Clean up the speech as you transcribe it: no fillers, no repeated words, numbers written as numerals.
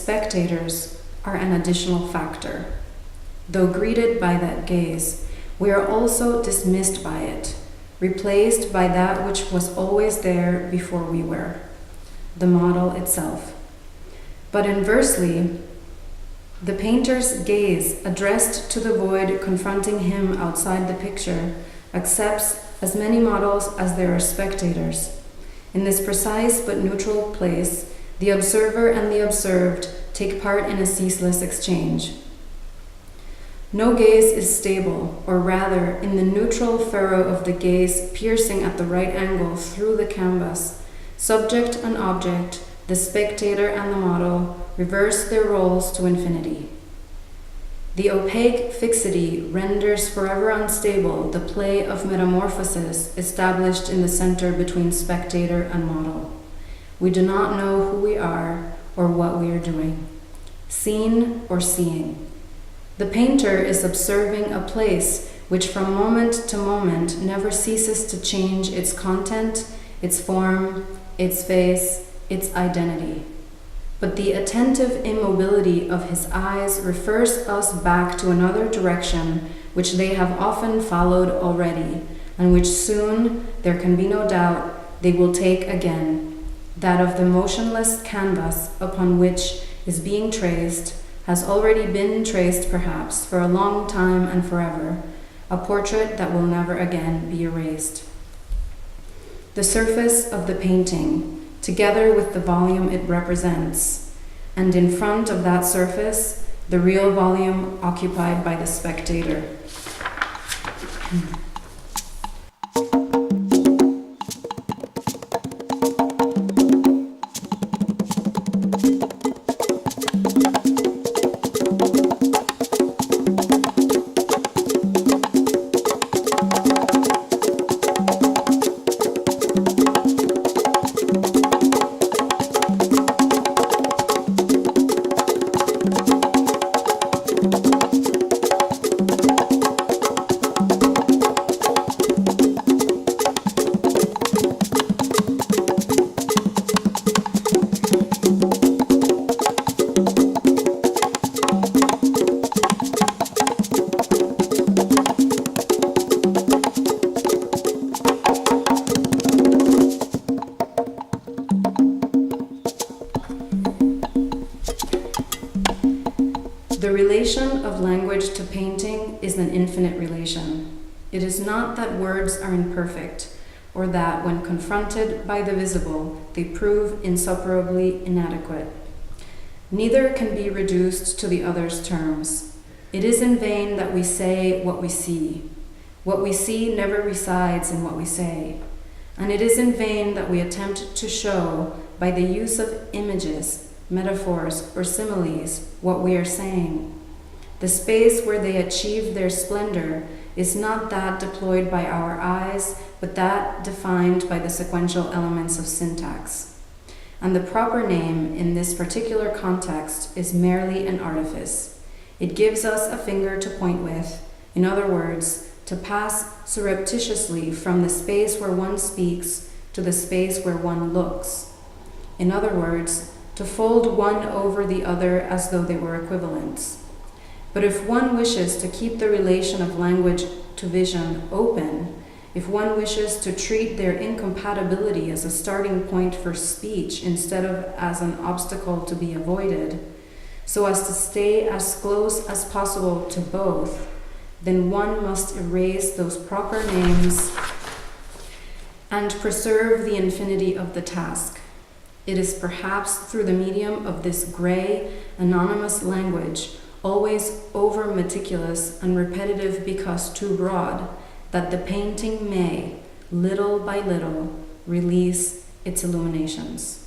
spectators are an additional factor. Though greeted by that gaze, we are also dismissed by it, replaced by that which was always there before we were, the model itself. But inversely, the painter's gaze, addressed to the void confronting him outside the picture, accepts as many models as there are spectators. In this precise but neutral place, the observer and the observed take part in a ceaseless exchange. No gaze is stable, or rather, in the neutral furrow of the gaze piercing at the right angle through the canvas, subject and object, the spectator and the model, reverse their roles to infinity. The opaque fixity renders forever unstable the play of metamorphosis established in the center between spectator and model. We do not know who we are or what we are doing, seen or seeing. The painter is observing a place which from moment to moment never ceases to change its content, its form, its face, its identity. But the attentive immobility of his eyes refers us back to another direction which they have often followed already, and which soon, there can be no doubt, they will take again, that of the motionless canvas upon which is being traced, has already been traced perhaps for a long time and forever, a portrait that will never again be erased. The surface of the painting, together with the volume it represents, and in front of that surface, the real volume occupied by the spectator. The relation of language to painting is an infinite relation. It is not that words are imperfect, or that when confronted by the visible, they prove insuperably inadequate. Neither can be reduced to the other's terms. It is in vain that we say what we see. What we see never resides in what we say. And it is in vain that we attempt to show, by the use of images, metaphors, or similes, what we are saying. The space where they achieve their splendor is not that deployed by our eyes, but that defined by the sequential elements of syntax. And the proper name in this particular context is merely an artifice. It gives us a finger to point with, in other words, to pass surreptitiously from the space where one speaks to the space where one looks. In other words, to fold one over the other as though they were equivalents. But if one wishes to keep the relation of language to vision open, if one wishes to treat their incompatibility as a starting point for speech instead of as an obstacle to be avoided, so as to stay as close as possible to both, then one must erase those proper names and preserve the infinity of the task. It is perhaps through the medium of this gray, anonymous language, always over-meticulous and repetitive because too broad, that the painting may, little by little, release its illuminations.